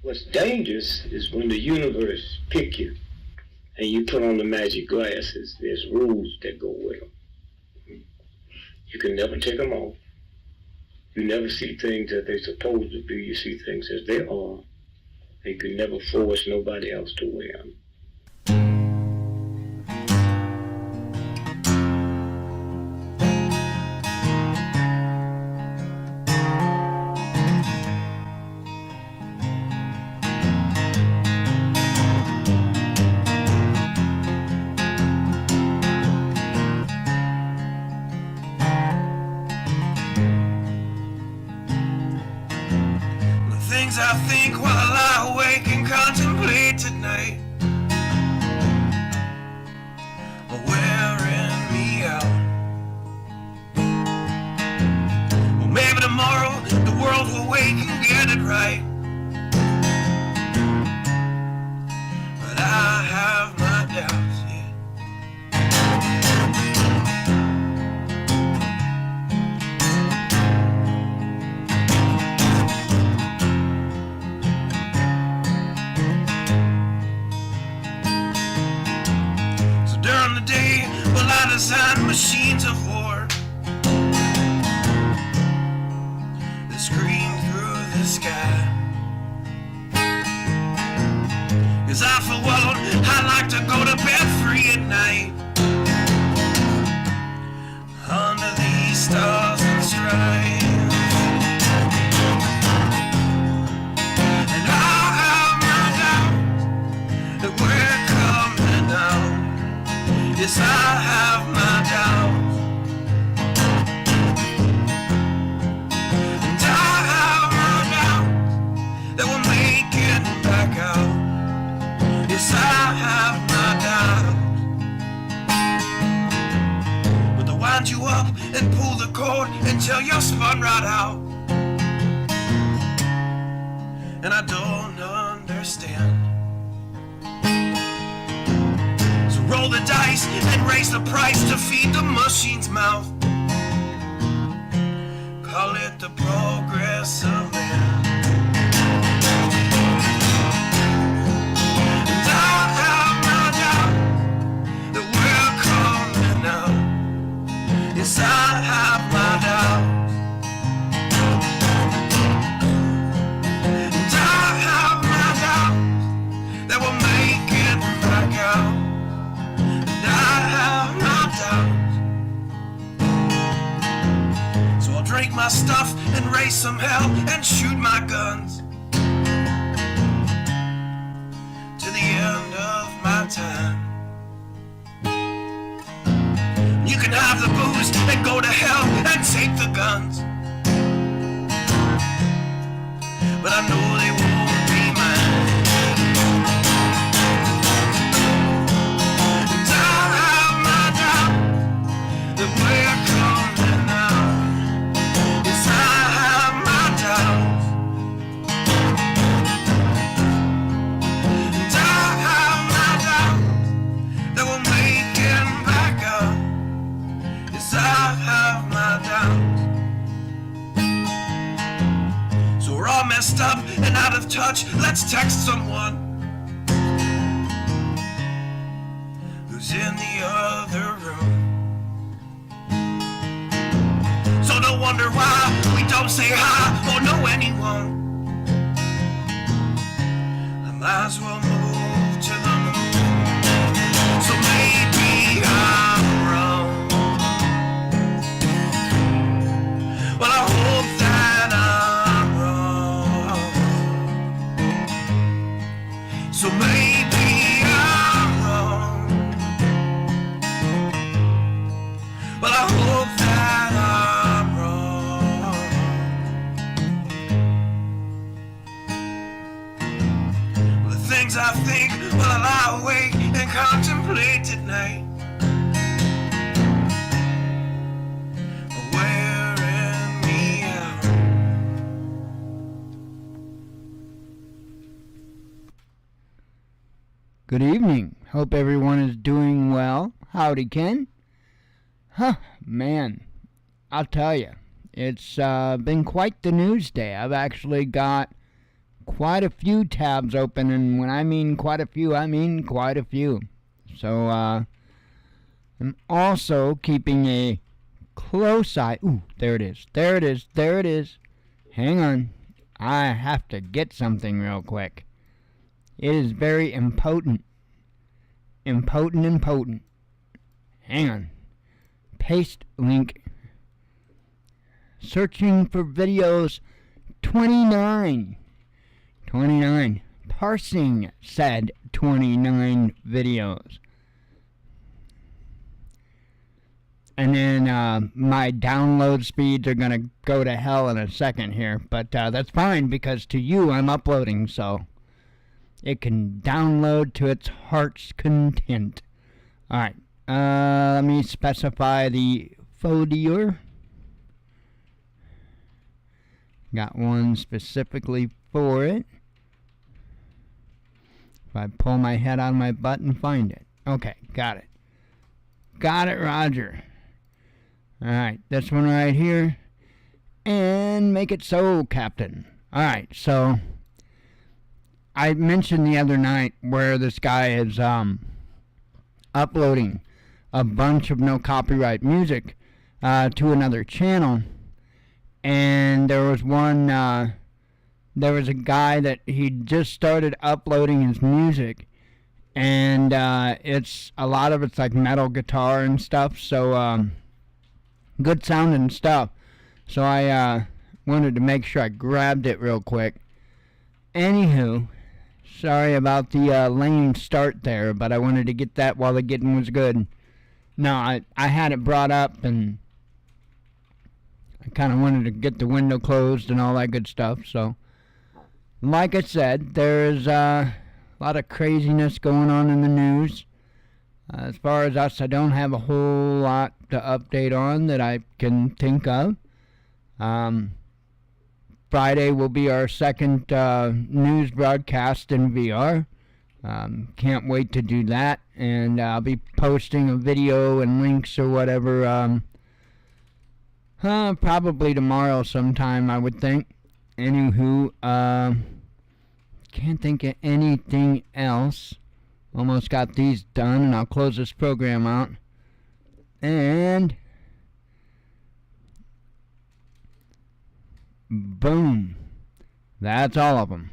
What's dangerous is when the universe pick you and you put on the magic glasses. There's rules that go with them. You can never take them off. You never see things as they're supposed to be. You see things as they are. And you can never force nobody else to wear them. I think while I awake and contemplate tonight are wearing me out. Well, maybe tomorrow the world will wake and get it right, but I have my doubts, yeah. Design machines of war that scream through the sky. 'Cause I, for one, I like to go to bed free at night under these stars and stripes. And I have my doubts that we're coming out. Yes, I have my doubts, and I have my doubts that we'll make it back out. Yes, I have my doubts, but they'll wind you up and pull the cord until you're spun right out. And I don't understand. Roll the dice and raise the price to feed the machine's mouth. Call it the progress of man. And I have my doubt that we're coming out. Yes, I have my doubts. And I have my doubts that we'll make it back out. I have my doubts, so I'll drink my stuff and raise some hell and shoot my guns to the end of my time. You can have the booze and go to hell and take the guns, but I know they won't be mine. We're coming out. Yes, I have my doubts, and I have my doubts that we'll make it back up. Yes, I have my doubts. So we're all messed up and out of touch. Let's text someone who's in the other room. So don't wonder why we don't say hi or know anyone. I might as well move to the moon. So maybe I'm wrong. Well, I hope that I'm wrong. So maybe I'm wrong. Well, I hope that I'm wrong. Well, the things I think while I lie awake and contemplate at night are wearing me out. Good evening. Hope everyone is doing well. Howdy, Ken. Man, I'll tell you, it's been quite the news day. I've actually got quite a few tabs open, and when I mean quite a few, I mean quite a few. So I'm also keeping a close eye. Ooh, there it is. There it is. There it is. Hang on. I have to get something real quick. It is very impotent. Impotent. Hang on. Paste link. Searching for videos 29. Parsing said 29 videos. And then my download speeds are going to go to hell in a second here. But that's fine because to you I'm uploading, so it can download to its heart's content. Alright, let me specify the folder. Got one specifically for it. If I pull my head out of my butt and find it. Okay, got it. Got it, Roger. Alright, this one right here. And make it so, Captain. Alright, so I mentioned the other night where this guy is uploading a bunch of no copyright music to another channel. And there was one, there was a guy that he just started uploading his music. And it's, a lot of it's like metal guitar and stuff, so good sounding stuff. So I wanted to make sure I grabbed it real quick. Anywho, sorry about the lame start there, but I wanted to get that while the getting was good. No, I had it brought up, and I kind of wanted to get the window closed and all that good stuff. So, like I said, there's a lot of craziness going on in the news. As far as us, I don't have a whole lot to update on that I can think of. Friday will be our second news broadcast in VR. Can't wait to do that, and I'll be posting a video and links or whatever probably tomorrow sometime, I would think. Anywho, can't think of anything else. Almost got these done, and I'll close this program out. And boom. That's all of them.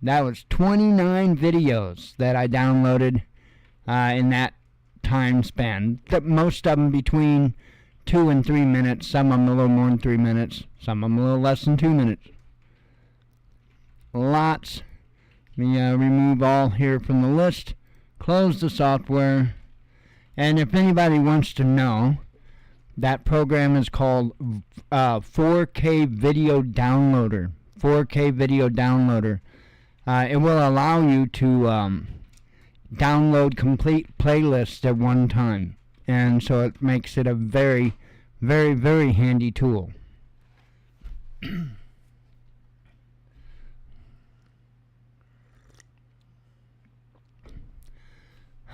That was 29 videos that I downloaded in that time span. Most of them between 2 and 3 minutes. Some of them a little more than 3 minutes. Some of them a little less than 2 minutes. Lots. Let me remove all here from the list. Close the software. And if anybody wants to know, that program is called 4K Video Downloader. 4K Video Downloader. It will allow you to download complete playlists at one time. And so it makes it a very, very, very handy tool.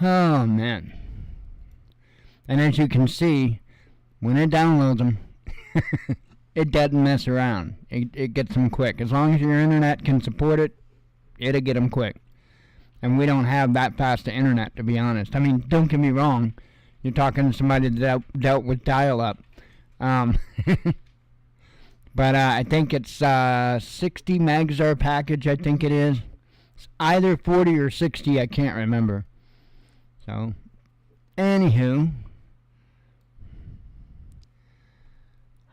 Oh, man. And as you can see, when it downloads them, it doesn't mess around. It gets them quick. As long as your internet can support it, it'll get them quick. And we don't have that fast an internet, to be honest. I mean, don't get me wrong. You're talking to somebody that dealt with dial-up. But I think it's 60 megs our package, I think it is. It's either 40 or 60, I can't remember. So, anywho,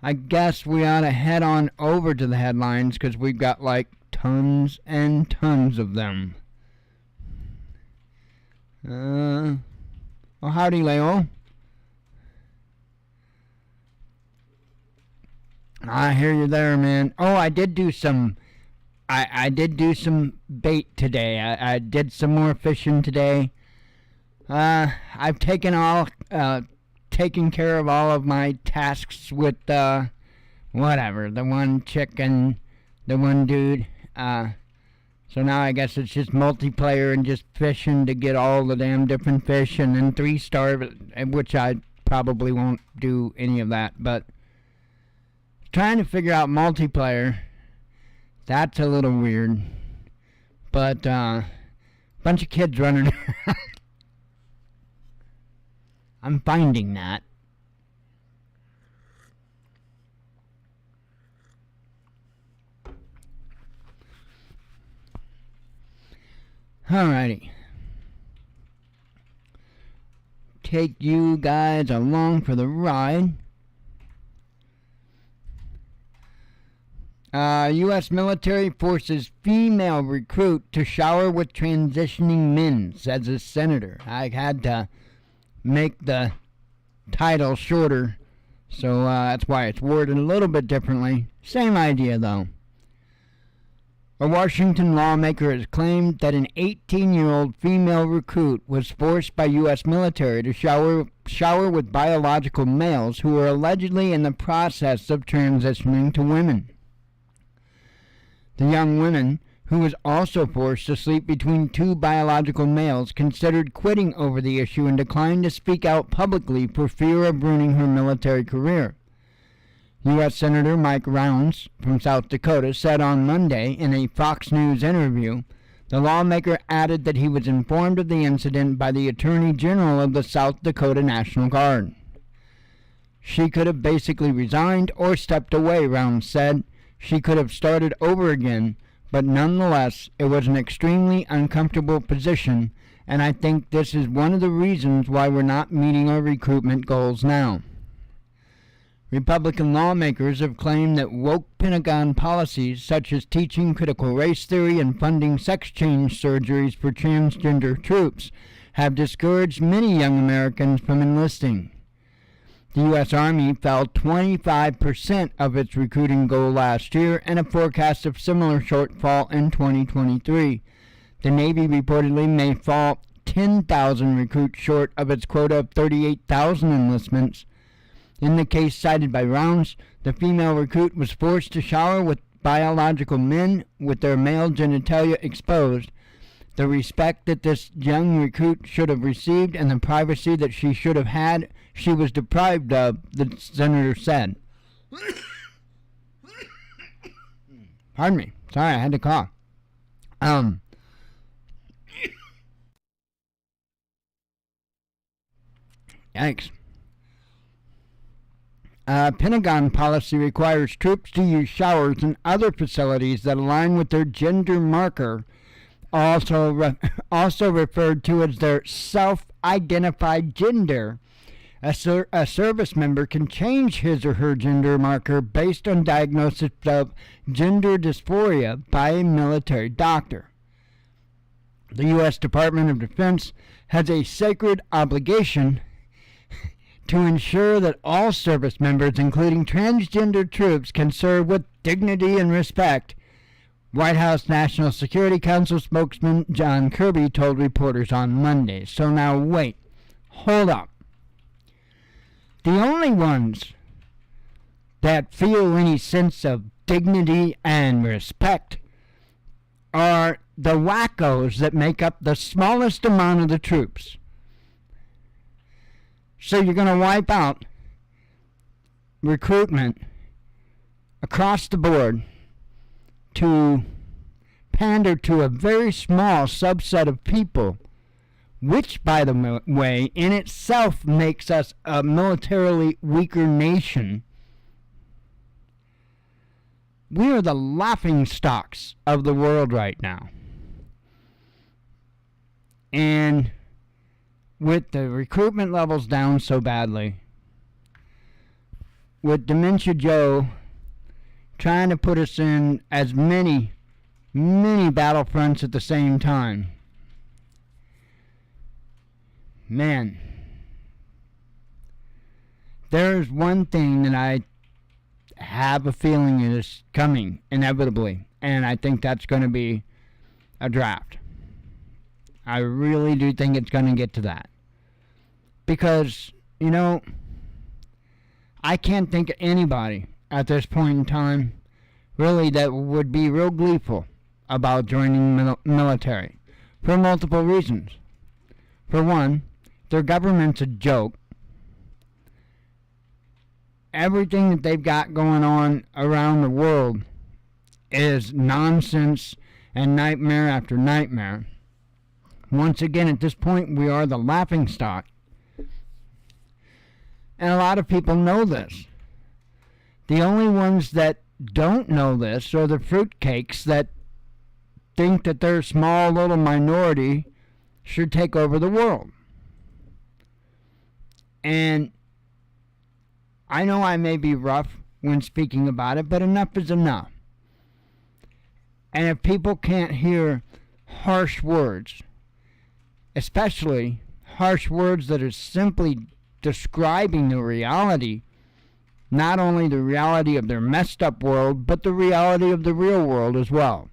I guess we ought to head on over to the headlines because we've got like tons and tons of them. Oh, howdy, Leo. I hear you there, man. Oh, I did do some. I did do some bait today. I did some more fishing today. I've taken care of all of my tasks with whatever, the one chick and the one dude. So now I guess it's just multiplayer and just fishing to get all the damn different fish, and then 3-star, which I probably won't do any of that, but trying to figure out multiplayer, that's a little weird. But, bunch of kids running around. I'm finding that. Alrighty. Take you guys along for the ride. U.S. military forces female recruit to shower with transitioning men, says a senator. I had to make the title shorter, so that's why it's worded a little bit differently. Same idea, though. A Washington lawmaker has claimed that an 18-year-old female recruit was forced by U.S. military to shower with biological males who were allegedly in the process of transitioning to women. The young woman, who was also forced to sleep between two biological males, considered quitting over the issue and declined to speak out publicly for fear of ruining her military career. U.S. Senator Mike Rounds from South Dakota said on Monday in a Fox News interview, the lawmaker added that he was informed of the incident by the Attorney General of the South Dakota National Guard. She could have basically resigned or stepped away, Rounds said. She could have started over again, but nonetheless, it was an extremely uncomfortable position, and I think this is one of the reasons why we're not meeting our recruitment goals now. Republican lawmakers have claimed that woke Pentagon policies such as teaching critical race theory and funding sex change surgeries for transgender troops have discouraged many young Americans from enlisting. The U.S. Army fell 25% of its recruiting goal last year and a forecast of similar shortfall in 2023. The Navy reportedly may fall 10,000 recruits short of its quota of 38,000 enlistments. In the case cited by Rounds, the female recruit was forced to shower with biological men with their male genitalia exposed. The respect that this young recruit should have received and the privacy that she should have had, she was deprived of, the senator said. Pardon me. Sorry, I had to cough. Yikes. Pentagon policy requires troops to use showers and other facilities that align with their gender marker, also referred to as their self-identified gender. A service member can change his or her gender marker based on diagnosis of gender dysphoria by a military doctor. The U.S. Department of Defense has a sacred obligation to ensure that all service members, including transgender troops, can serve with dignity and respect, White House National Security Council spokesman John Kirby told reporters on Monday. So now wait, hold up. The only ones that feel any sense of dignity and respect are the wackos that make up the smallest amount of the troops. So you're going to wipe out recruitment across the board to pander to a very small subset of people, which, by the way, in itself makes us a militarily weaker nation. We are the laughingstocks of the world right now. And with the recruitment levels down so badly, with Dementia Joe trying to put us in as many battlefronts at the same time, man, there's one thing that I have a feeling is coming inevitably, and I think that's going to be a draft. I really do think it's going to get to that. Because, you know, I can't think of anybody at this point in time really that would be real gleeful about joining military for multiple reasons. For one, their government's a joke. Everything that they've got going on around the world is nonsense and nightmare after nightmare. Once again, at this point, we are the laughingstock. And a lot of people know this. The only ones that don't know this are the fruitcakes that think that their small little minority should take over the world. And I know I may be rough when speaking about it, but enough is enough. And if people can't hear harsh words, especially harsh words that are simply describing the reality, not only the reality of their messed up world, but the reality of the real world as well.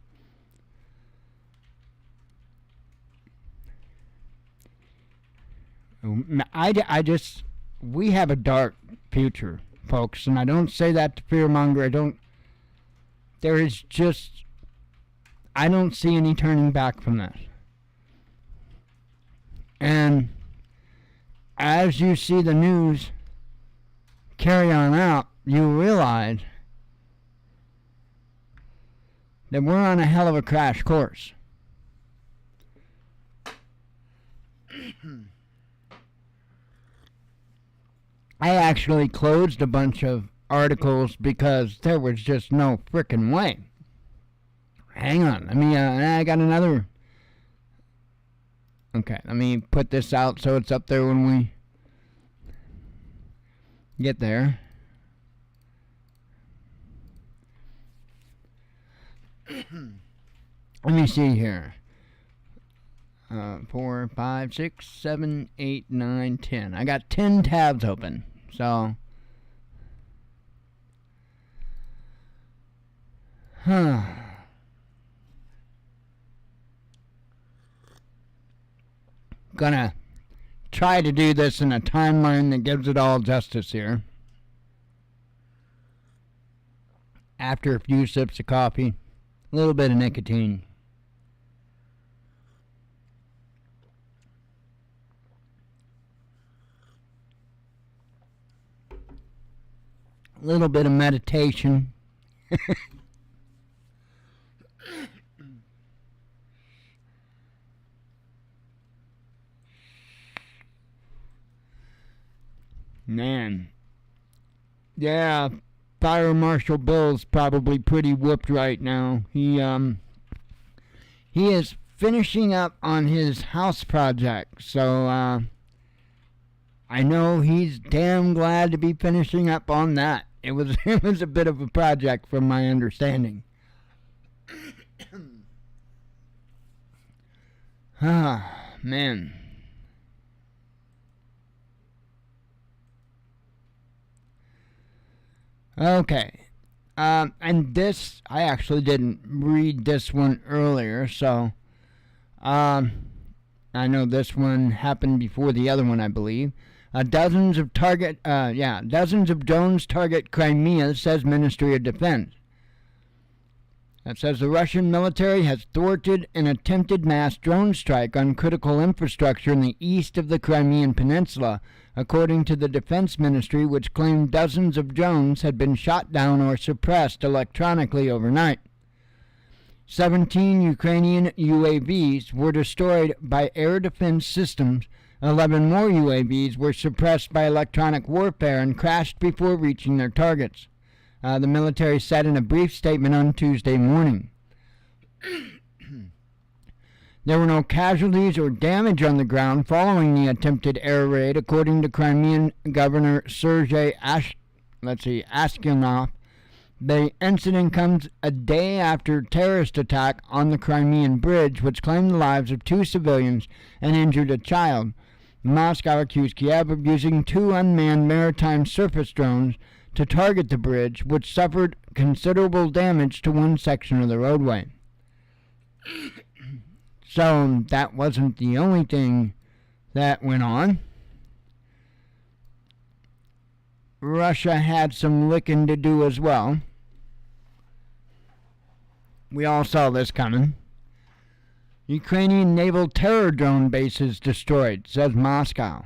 We have a dark future, folks, and I don't say that to fearmonger. I don't see any turning back from this. And as you see the news carry on out, you realize that we're on a hell of a crash course. I actually closed a bunch of articles because there was just no frickin' way. Hang on, I got another. Okay, let me put this out so it's up there when we get there. Let me see here. 4, 5, 6, 7, 8, 9, 10. I got 10 tabs open. So, gonna try to do this in a timeline that gives it all justice here. After a few sips of coffee, a little bit of nicotine. A little bit of meditation. Man. Yeah, Fire Marshal Bill's probably pretty whooped right now. He is finishing up on his house project, so I know he's damn glad to be finishing up on that. It was a bit of a project from my understanding. Man. Okay. And this, I actually didn't read this one earlier, so I know this one happened before the other one, I believe. Dozens of drones target Crimea, says Ministry of Defense. That says the Russian military has thwarted an attempted mass drone strike on critical infrastructure in the east of the Crimean Peninsula, according to the Defense Ministry, which claimed dozens of drones had been shot down or suppressed electronically overnight. 17 Ukrainian UAVs were destroyed by air defense systems. 11 more UAVs were suppressed by electronic warfare and crashed before reaching their targets, the military said in a brief statement on Tuesday morning. There were no casualties or damage on the ground following the attempted air raid, according to Crimean Governor Sergei Aksyonov. The incident comes a day after a terrorist attack on the Crimean bridge, which claimed the lives of 2 civilians and injured a child. Moscow accused Kiev of using 2 unmanned maritime surface drones to target the bridge, which suffered considerable damage to one section of the roadway. So that wasn't the only thing that went on. Russia had some licking to do as well. We all saw this coming. Ukrainian naval terror drone bases destroyed, says Moscow.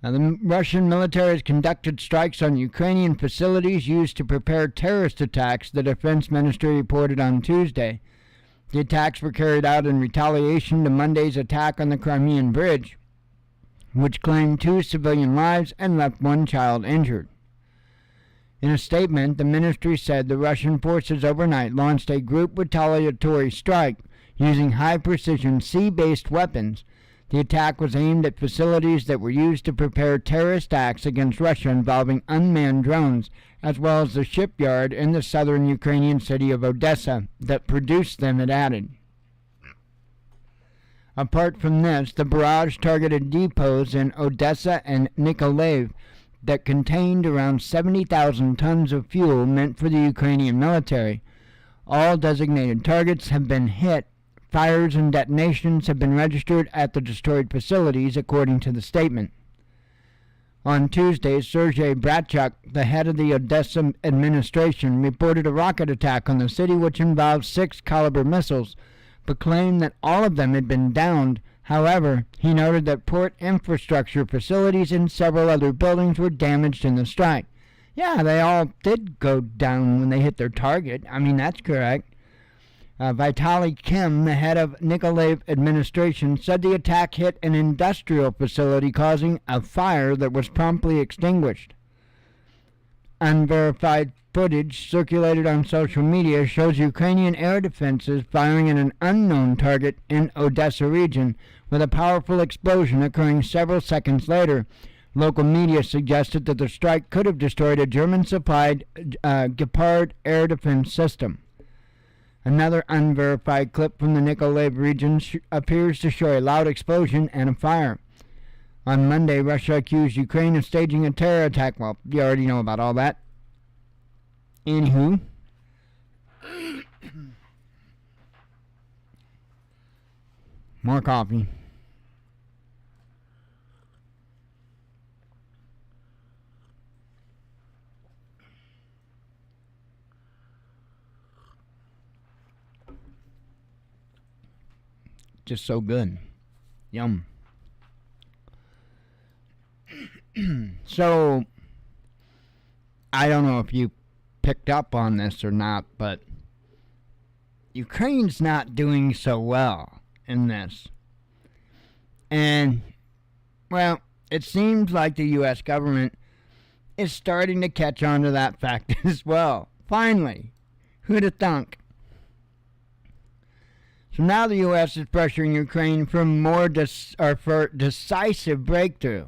The Russian military has conducted strikes on Ukrainian facilities used to prepare terrorist attacks, the defense ministry reported on Tuesday. The attacks were carried out in retaliation to Monday's attack on the Crimean Bridge, which claimed 2 civilian lives and left 1 child injured. In a statement, the ministry said the Russian forces overnight launched a group retaliatory strike using high-precision sea-based weapons. The attack was aimed at facilities that were used to prepare terrorist acts against Russia involving unmanned drones, as well as the shipyard in the southern Ukrainian city of Odessa that produced them, it added. Apart from this, the barrage targeted depots in Odessa and Nikolaev that contained around 70,000 tons of fuel meant for the Ukrainian military. All designated targets have been hit. Fires and detonations have been registered at the destroyed facilities, according to the statement. On Tuesday, Sergei Bratchuk, the head of the Odessa administration, reported a rocket attack on the city which involved 6 caliber missiles, but claimed that all of them had been downed. However, he noted that port infrastructure facilities and several other buildings were damaged in the strike. Yeah, they all did go down when they hit their target. I mean, that's correct. Vitaly Kim, the head of Nikolaev administration, said the attack hit an industrial facility, causing a fire that was promptly extinguished. Unverified footage circulated on social media shows Ukrainian air defenses firing at an unknown target in Odessa region, with a powerful explosion occurring several seconds later. Local media suggested that the strike could have destroyed a German-supplied Gepard air defense system. Another unverified clip from the Nikolaev region appears to show a loud explosion and a fire. On Monday, Russia accused Ukraine of staging a terror attack. Well, you already know about all that. Anywho. More coffee. Just so good. Yum. So, I don't know if you picked up on this or not, but Ukraine's not doing so well in this. And, well, it seems like the U.S. government is starting to catch on to that fact as well. Finally. Who'd have thunk? So now the U.S. is pressuring Ukraine for for decisive breakthrough.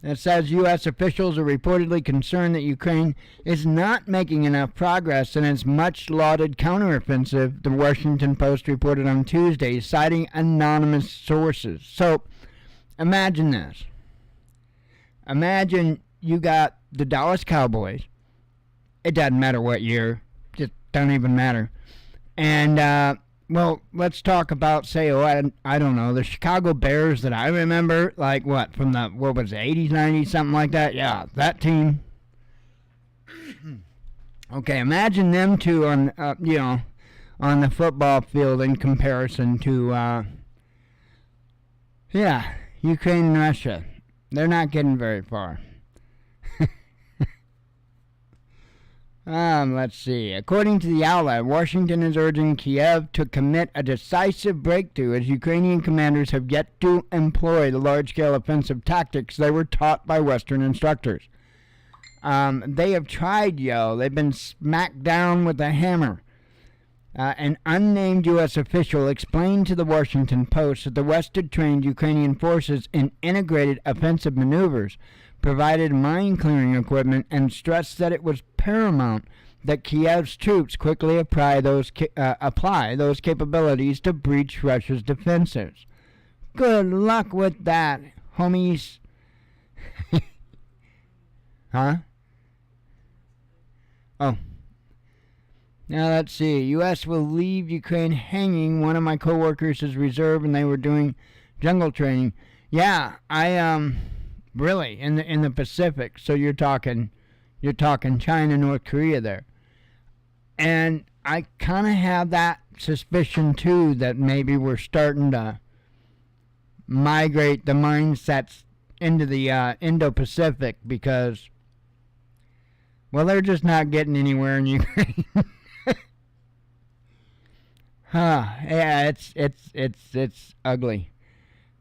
It says U.S. officials are reportedly concerned that Ukraine is not making enough progress in its much-lauded counteroffensive, the Washington Post reported on Tuesday, citing anonymous sources. So, imagine this. Imagine you got the Dallas Cowboys. It doesn't matter what year. Just don't even matter. And, well, let's talk about, say, I don't know, the Chicago Bears that I remember, like what, from the, what was it, 80s, 90s, something like that? Yeah, that team. Okay, imagine them two on, on the football field in comparison to, Ukraine and Russia. They're not getting very far. Let's see. According to the outlet, Washington is urging Kiev to commit a decisive breakthrough as Ukrainian commanders have yet to employ the large-scale offensive tactics they were taught by Western instructors. They have tried, They've been smacked down with a hammer. An unnamed U.S. official explained to the Washington Post that the West had trained Ukrainian forces in integrated offensive maneuvers, provided mine-clearing equipment, and stressed that it was paramount that Kiev's troops quickly apply those capabilities to breach Russia's defenses. Good luck with that, homies. Huh? Oh. Now let's see. U.S. will leave Ukraine hanging. One of my coworkers is reserve, and they were doing jungle training. Yeah, really in the Pacific. So you're talking China, North Korea there, and I kind of have that suspicion too that maybe we're starting to migrate the mindsets into the Indo-Pacific because, well, they're just not getting anywhere in Ukraine. Yeah, it's ugly.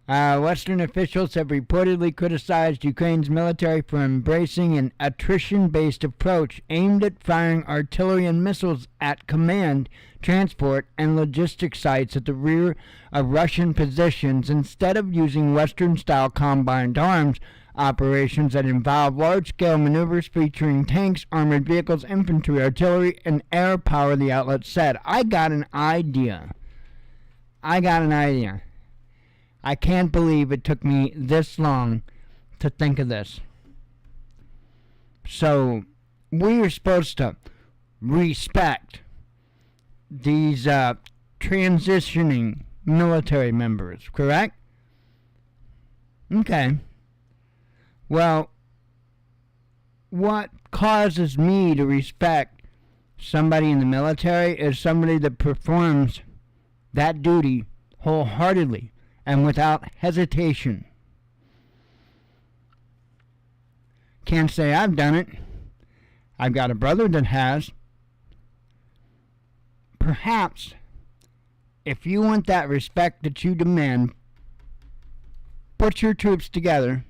Western officials have reportedly criticized Ukraine's military for embracing an attrition-based approach aimed at firing artillery and missiles at command, transport, and logistic sites at the rear of Russian positions instead of using Western-style combined arms operations that involve large-scale maneuvers featuring tanks, armored vehicles, infantry, artillery, and air power, the outlet said. I got an idea. I can't believe it took me this long to think of this. So, we are supposed to respect these transitioning military members, correct? Okay. Well, what causes me to respect somebody in the military is somebody that performs that duty wholeheartedly and without hesitation. Can't say I've done it. I've got a brother that has. Perhaps, if you want that respect that you demand, put your troops together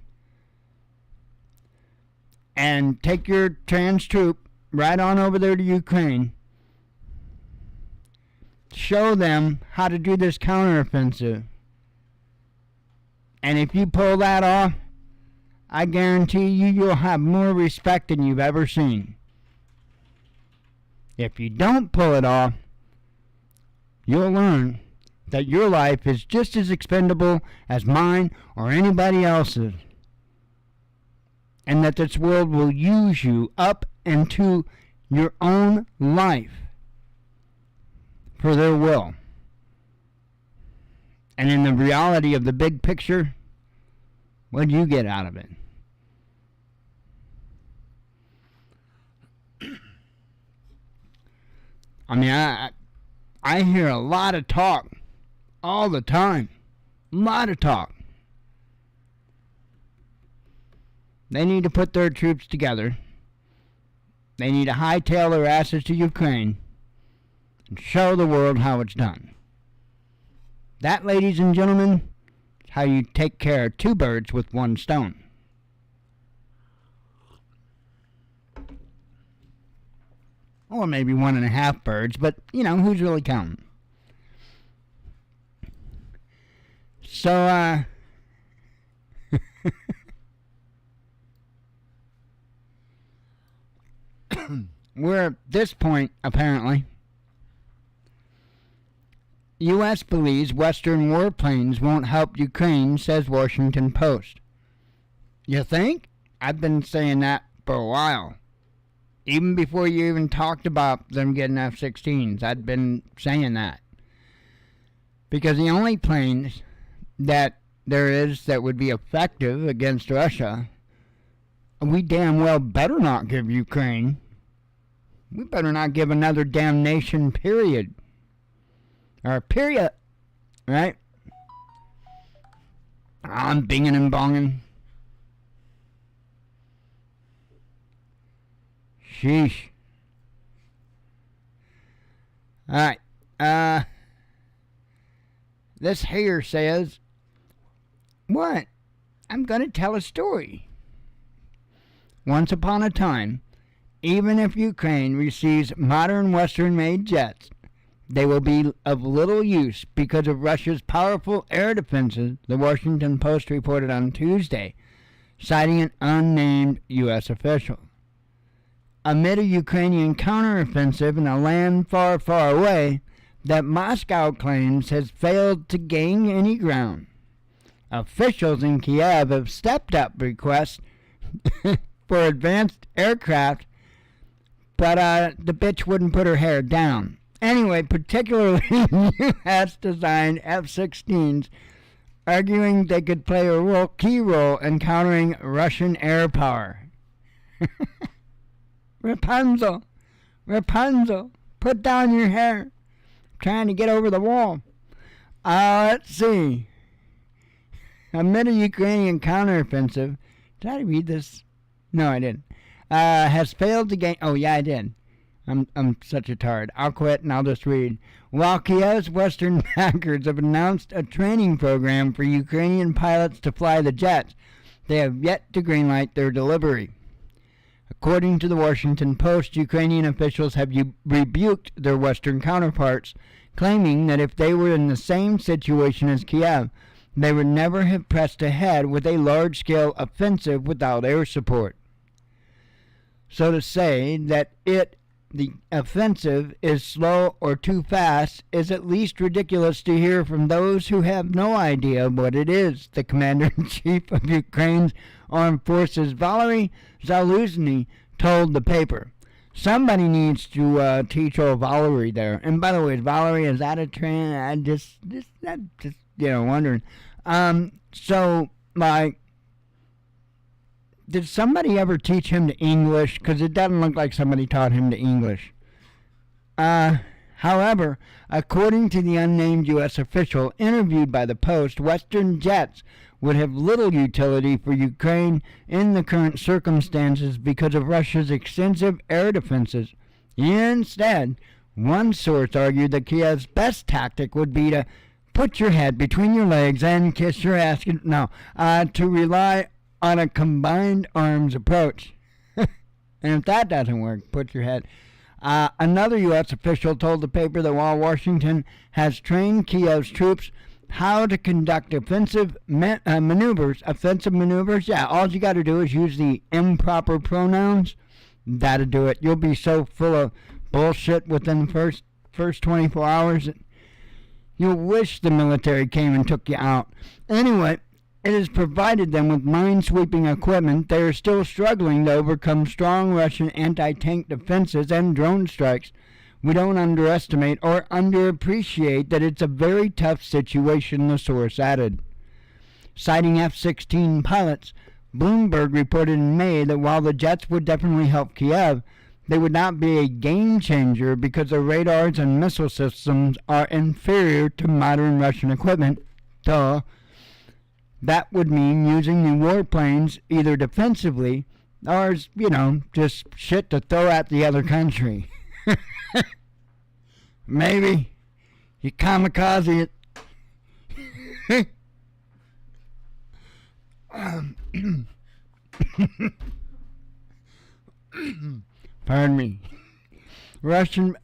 and take your trans troop right on over there to Ukraine. Show them how to do this counteroffensive. And if you pull that off, I guarantee you'll have more respect than you've ever seen. If you don't pull it off, you'll learn that your life is just as expendable as mine or anybody else's. And that this world will use you up into your own life for their will. And in the reality of the big picture, what do you get out of it? I mean, I hear a lot of talk all the time. A lot of talk. They need to put their troops together. They need to hightail their asses to Ukraine and show the world how it's done. That, ladies and gentlemen, is how you take care of two birds with one stone. Or maybe 1.5 birds, but, you know, who's really counting? So, we're at this point, apparently. U.S. believes Western warplanes won't help Ukraine, says Washington Post. You think? I've been saying that for a while. Even before you even talked about them getting F-16s, I'd been saying that. Because the only planes that there is that would be effective against Russia, we damn well better not give Ukraine. We better not give another damn nation, period. Or period. Right? I'm binging and bonging. Sheesh. Alright. This here says, what? I'm going to tell a story. Once upon a time, even if Ukraine receives modern Western-made jets, they will be of little use because of Russia's powerful air defenses, the Washington Post reported on Tuesday, citing an unnamed U.S. official. Amid a Ukrainian counteroffensive in a land far, far away that Moscow claims has failed to gain any ground. Officials in Kiev have stepped up requests for advanced aircraft, but the bitch wouldn't put her hair down. Anyway, particularly U.S.-designed F-16s, arguing they could play a key role in countering Russian air power. Rapunzel, Rapunzel, put down your hair. Trying to get over the wall. Let's see. amid a Ukrainian counteroffensive. Did I read this? No, I didn't. Has failed to gain. Oh, yeah, I did. I'm such a tard. I'll quit and I'll just read. While Kiev's Western backers have announced a training program for Ukrainian pilots to fly the jets, they have yet to greenlight their delivery. According to the Washington Post, Ukrainian officials have rebuked their Western counterparts, claiming that if they were in the same situation as Kiev, they would never have pressed ahead with a large-scale offensive without air support. So to say that the offensive is slow or too fast is at least ridiculous to hear from those who have no idea what it is, the commander-in-chief of Ukraine's armed forces, Valery Zaluzny, told the paper. Somebody needs to teach old Valery there. And by the way, Valery, is that a trend? I just wondering. So, like, did somebody ever teach him to English? Because it doesn't look like somebody taught him to English. However, according to the unnamed U.S. official interviewed by the Post, Western jets would have little utility for Ukraine in the current circumstances because of Russia's extensive air defenses. Instead, one source argued that Kiev's best tactic would be to put your head between your legs and kiss your ass. No, to rely on a combined arms approach. And if that doesn't work, put your head. Another U.S. official told the paper that while Washington has trained Kiev's troops how to conduct offensive maneuvers, yeah, all you got to do is use the improper pronouns. That'll do it. You'll be so full of bullshit within the first 24 hours that you'll wish the military came and took you out. Anyway, it has provided them with mine-sweeping equipment. They are still struggling to overcome strong Russian anti-tank defenses and drone strikes. We don't underestimate or underappreciate that it's a very tough situation, the source added. Citing F-16 pilots, Bloomberg reported in May that while the jets would definitely help Kiev, they would not be a game changer because their radars and missile systems are inferior to modern Russian equipment. Duh. That would mean using the warplanes either defensively or, just shit to throw at the other country. Maybe you kamikaze it. Pardon me. Russian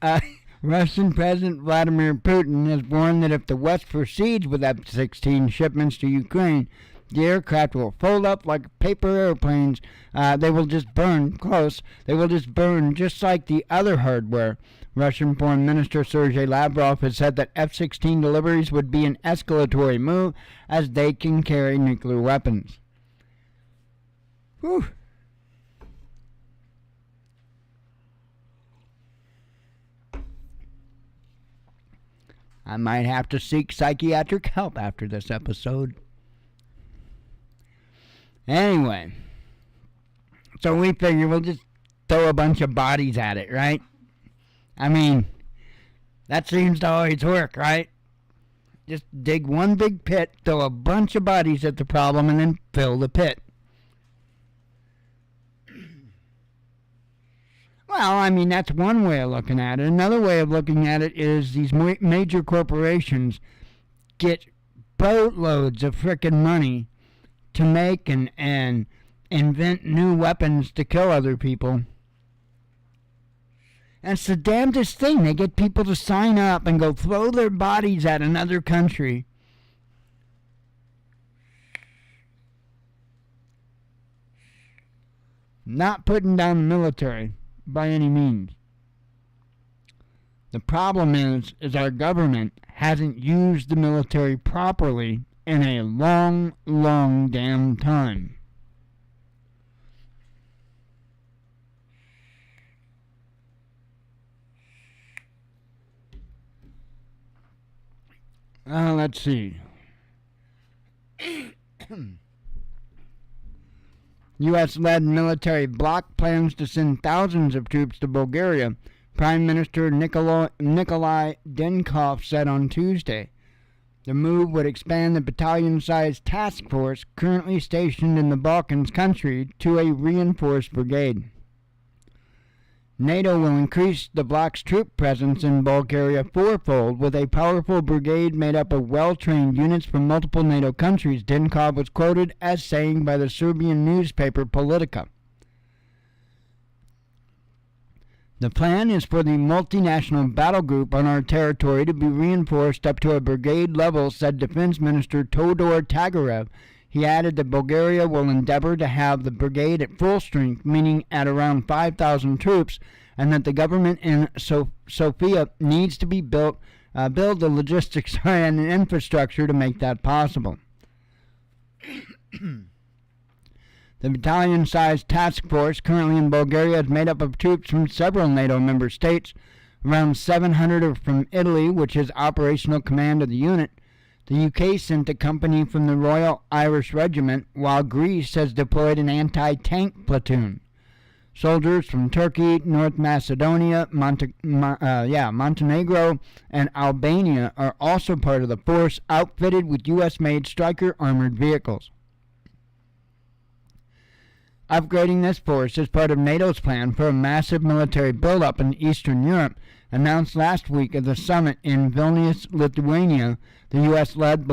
President Vladimir Putin has warned that if the West proceeds with F-16 shipments to Ukraine, the aircraft will fold up like paper airplanes. They will just burn. Close. They will just burn just like the other hardware. Russian Foreign Minister Sergei Lavrov has said that F-16 deliveries would be an escalatory move as they can carry nuclear weapons. Whew. I might have to seek psychiatric help after this episode. Anyway, so we figure we'll just throw a bunch of bodies at it, right? I mean, that seems to always work, right? Just dig one big pit, throw a bunch of bodies at the problem, and then fill the pit. Well, I mean, that's one way of looking at it. Another way of looking at it is these major corporations get boatloads of frickin' money to make and invent new weapons to kill other people. And it's the damnedest thing. They get people to sign up and go throw their bodies at another country. Not putting down the military by any means. The problem is our government hasn't used the military properly in a long, long damn time. Let's see. U.S.-led military bloc plans to send thousands of troops to Bulgaria, Prime Minister Nikolai Denkov said on Tuesday. The move would expand the battalion-sized task force currently stationed in the Balkans country to a reinforced brigade. NATO will increase the bloc's troop presence in Bulgaria fourfold with a powerful brigade made up of well-trained units from multiple NATO countries, Dinkov was quoted as saying by the Serbian newspaper Politika. The plan is for the multinational battle group on our territory to be reinforced up to a brigade level, said Defense Minister Todor Tagarev. He added that Bulgaria will endeavor to have the brigade at full strength, meaning at around 5,000 troops, and that the government in Sofia needs to be build the logistics and infrastructure to make that possible. The battalion-sized task force currently in Bulgaria is made up of troops from several NATO member states. Around 700 are from Italy, which is operational command of the unit. The UK sent a company from the Royal Irish Regiment, while Greece has deployed an anti-tank platoon. Soldiers from Turkey, North Macedonia, Montenegro, and Albania are also part of the force, outfitted with U.S.-made Stryker armored vehicles. Upgrading this force is part of NATO's plan for a massive military buildup in Eastern Europe, announced last week at the summit in Vilnius, Lithuania. The U.S.-led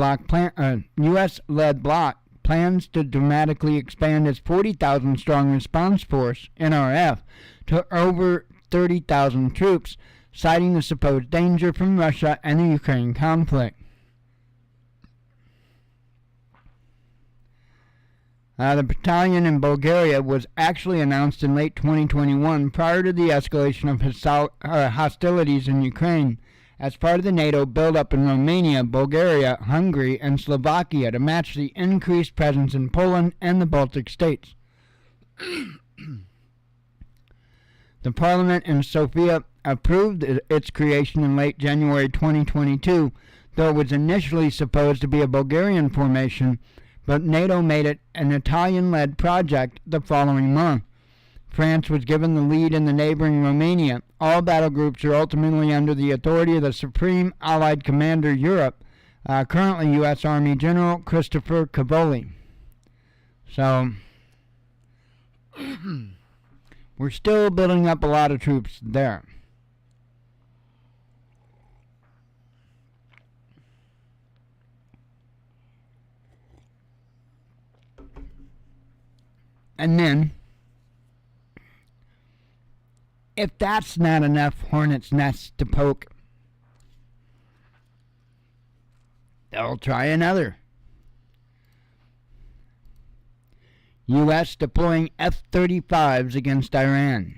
bloc plans to dramatically expand its 40,000-strong response force, NRF, to over 30,000 troops, citing the supposed danger from Russia and the Ukraine conflict. The battalion in Bulgaria was actually announced in late 2021 prior to the escalation of hostilities in Ukraine as part of the NATO buildup in Romania, Bulgaria, Hungary, and Slovakia to match the increased presence in Poland and the Baltic states. The parliament in Sofia approved its creation in late January 2022, though it was initially supposed to be a Bulgarian formation, but NATO made it an Italian-led project the following month. France was given the lead in the neighboring Romania. All battle groups are ultimately under the authority of the Supreme Allied Commander Europe, currently U.S. Army General Christopher Cavoli. So, we're still building up a lot of troops there. And then, if that's not enough hornet's nests to poke, they'll try another. U.S. deploying F-35s against Iran.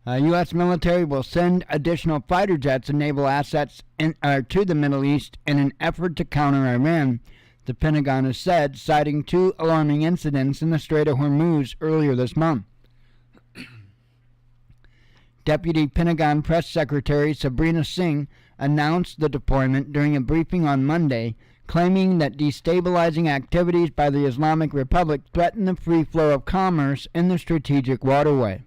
U.S. military will send additional fighter jets and naval assets to the Middle East in an effort to counter Iran, the Pentagon has said, citing two alarming incidents in the Strait of Hormuz earlier this month. Deputy Pentagon Press Secretary Sabrina Singh announced the deployment during a briefing on Monday, claiming that destabilizing activities by the Islamic Republic threaten the free flow of commerce in the strategic waterway.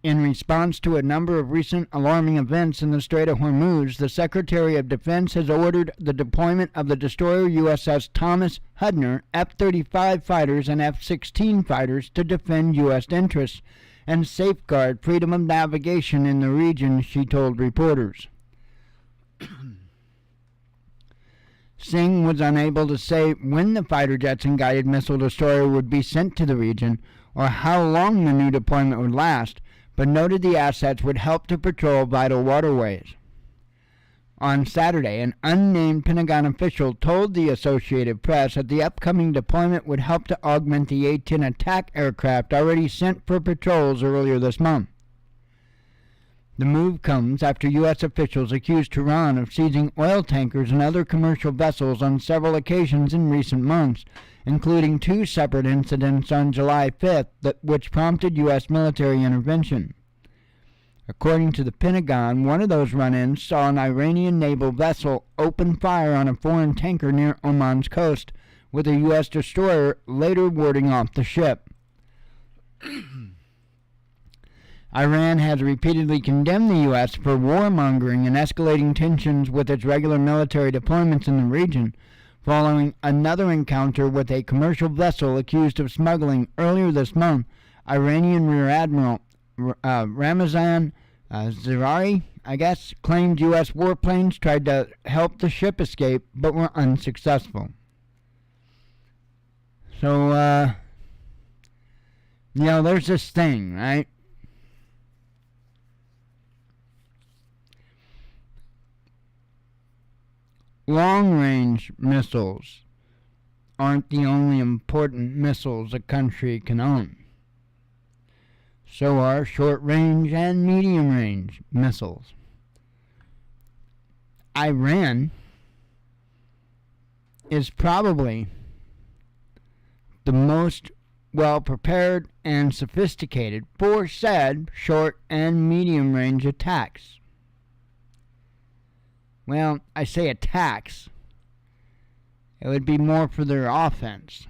In response to a number of recent alarming events in the Strait of Hormuz, the Secretary of Defense has ordered the deployment of the destroyer USS Thomas Hudner, F-35 fighters, and F-16 fighters to defend U.S. interests and safeguard freedom of navigation in the region, she told reporters. Singh was unable to say when the fighter jets and guided missile destroyer would be sent to the region or how long the new deployment would last, but noted the assets would help to patrol vital waterways. On Saturday, an unnamed Pentagon official told the Associated Press that the upcoming deployment would help to augment the A-10 attack aircraft already sent for patrols earlier this month. The move comes after U.S. officials accused Tehran of seizing oil tankers and other commercial vessels on several occasions in recent months, including two separate incidents on July 5th which prompted U.S. military intervention. According to the Pentagon, one of those run-ins saw an Iranian naval vessel open fire on a foreign tanker near Oman's coast, with a U.S. destroyer later warding off the ship. Iran has repeatedly condemned the U.S. for warmongering and escalating tensions with its regular military deployments in the region, following another encounter with a commercial vessel accused of smuggling earlier this month. Iranian Rear Admiral Ramazan Zarari, claimed U.S. warplanes tried to help the ship escape but were unsuccessful. So, there's this thing, right? Long-range missiles aren't the only important missiles a country can own. So are short-range and medium-range missiles. Iran is probably the most well-prepared and sophisticated for said short and medium-range attacks. Well, I say attacks. It would be more for their offense.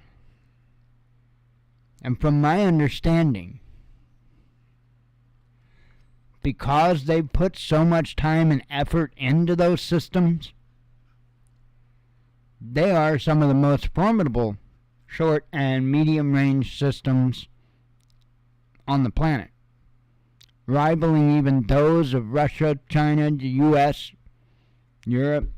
And from my understanding, because they put so much time and effort into those systems, they are some of the most formidable short and medium range systems on the planet, rivaling even those of Russia, China, the US, Europe.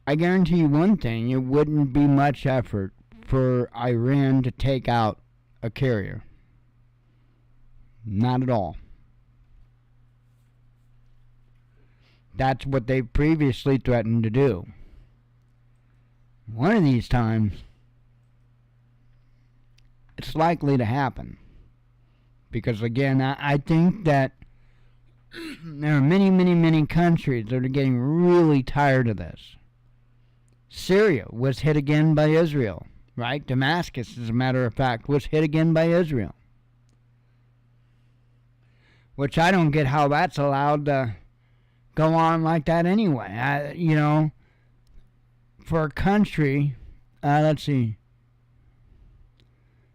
I guarantee you one thing, it wouldn't be much effort for Iran to take out a carrier. Not at all. That's what they previously threatened to do. One of these times, it's likely to happen. Because again, I think that there are many, many, many countries that are getting really tired of this. Syria was hit again by Israel, right? Damascus, as a matter of fact, was hit again by Israel. Which I don't get how that's allowed to go on like that anyway. For a country, let's see.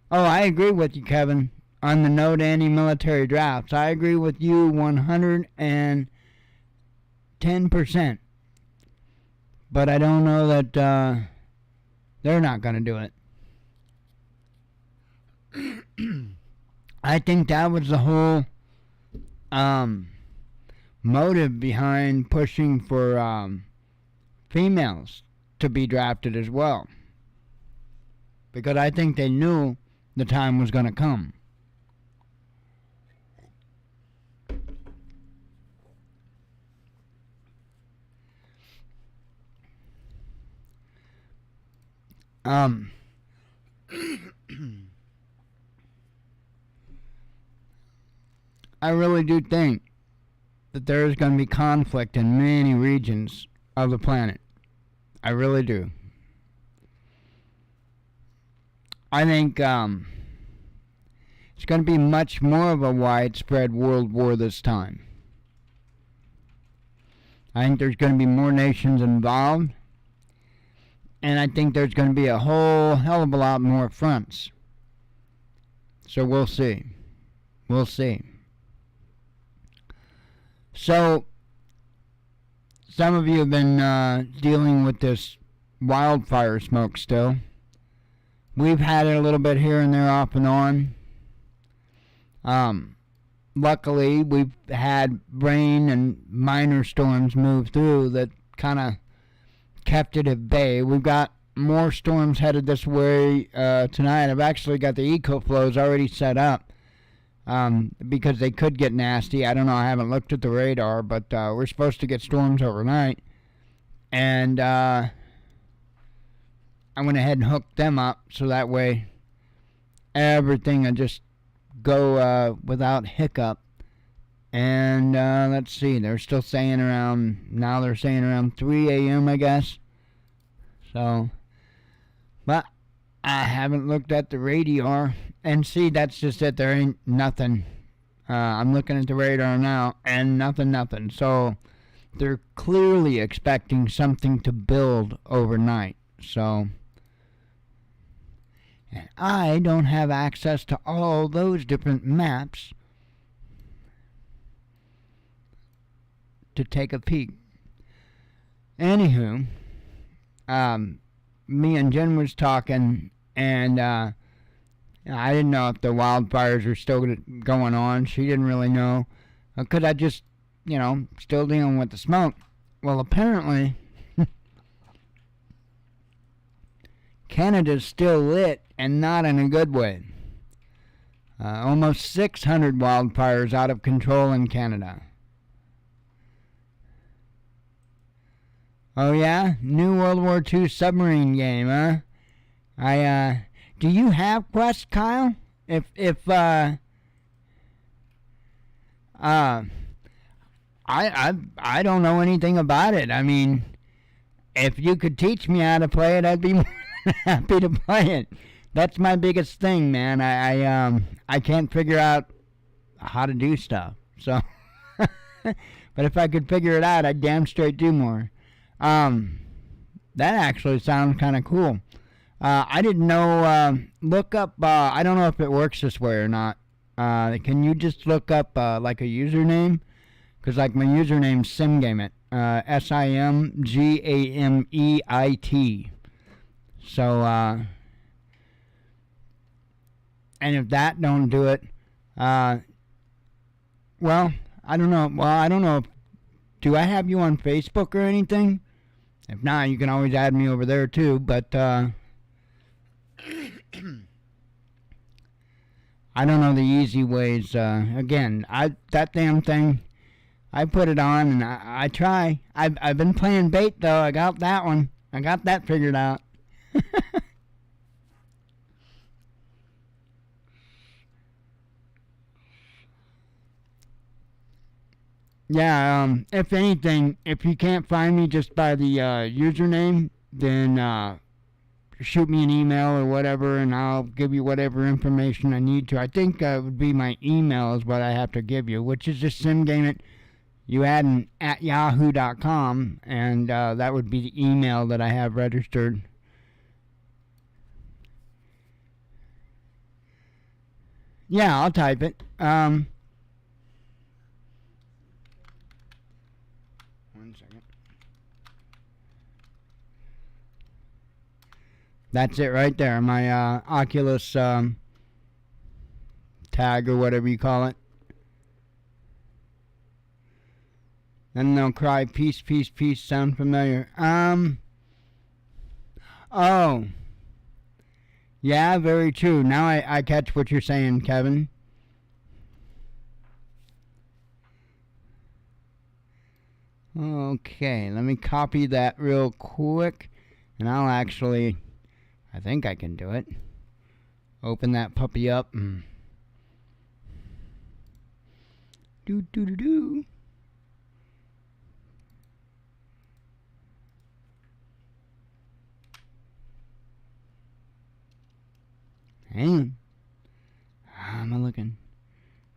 Oh, I agree with you, Kevin, on the no to anti-military drafts. I agree with you 110%. But I don't know that they're not going to do it. I think that was the whole motive behind pushing for females to be drafted as well. Because I think they knew the time was going to come. I really do think that there is going to be conflict in many regions of the planet. I really do. I think it's going to be much more of a widespread world war this time. I think there's going to be more nations involved. And I think there's going to be a whole hell of a lot more fronts. So we'll see. We'll see. So, some of you have been dealing with this wildfire smoke still. We've had it a little bit here and there off and on. Luckily, we've had rain and minor storms move through that kind of kept it at bay. We've got more storms headed this way tonight. I've actually got the eco flows already set up because they could get nasty. I don't know. I haven't looked at the radar, but we're supposed to get storms overnight. And I went ahead and hooked them up so that way everything will just go without hiccup. And let's see, they're still saying around 3 a.m. I guess. So, but I haven't looked at the radar. And see, that's just it. There ain't nothing. I'm looking at the radar now, and nothing. So, they're clearly expecting something to build overnight. So, and I don't have access to all those different maps to take a peek. Anywho, me and Jen was talking, and I didn't know if the wildfires were still going on. She didn't really know. Because I just, still dealing with the smoke. Well, apparently, Canada's still lit, and not in a good way. Almost 600 wildfires out of control in Canada. Oh yeah? New World War II submarine game, huh? Do you have Quest, Kyle? I don't know anything about it. I mean, if you could teach me how to play it, I'd be more than happy to play it. That's my biggest thing, man. I can't figure out how to do stuff. So, but if I could figure it out, I'd damn straight do more. That actually sounds kind of cool. I didn't know. Look up. I don't know if it works this way or not. Can you just look up like a username? Because like my username's SimGameIt. SIMGAMEIT. So and if that don't do it, well, I don't know. Well, I don't know. Do I have you on Facebook or anything? If not, you can always add me over there too. But I don't know the easy ways. Again, that damn thing, I put it on and I try. I've been playing bait though. I got that one. I got that figured out. Yeah, if anything, if you can't find me just by the username, then shoot me an email or whatever, and I'll give you whatever information I need to. I think it would be my email is what I have to give you, which is just SimGameIt. You add an at yahoo.com, and that would be the email that I have registered. Yeah, I'll type it. One second. That's it right there. My Oculus tag or whatever you call it. Then they'll cry, peace, peace, peace. Sound familiar? Oh. Yeah, very true. Now I catch what you're saying, Kevin. Okay, let me copy that real quick. And I'll actually, I think I can do it. Open that puppy up. And do. Hang on. How am I looking?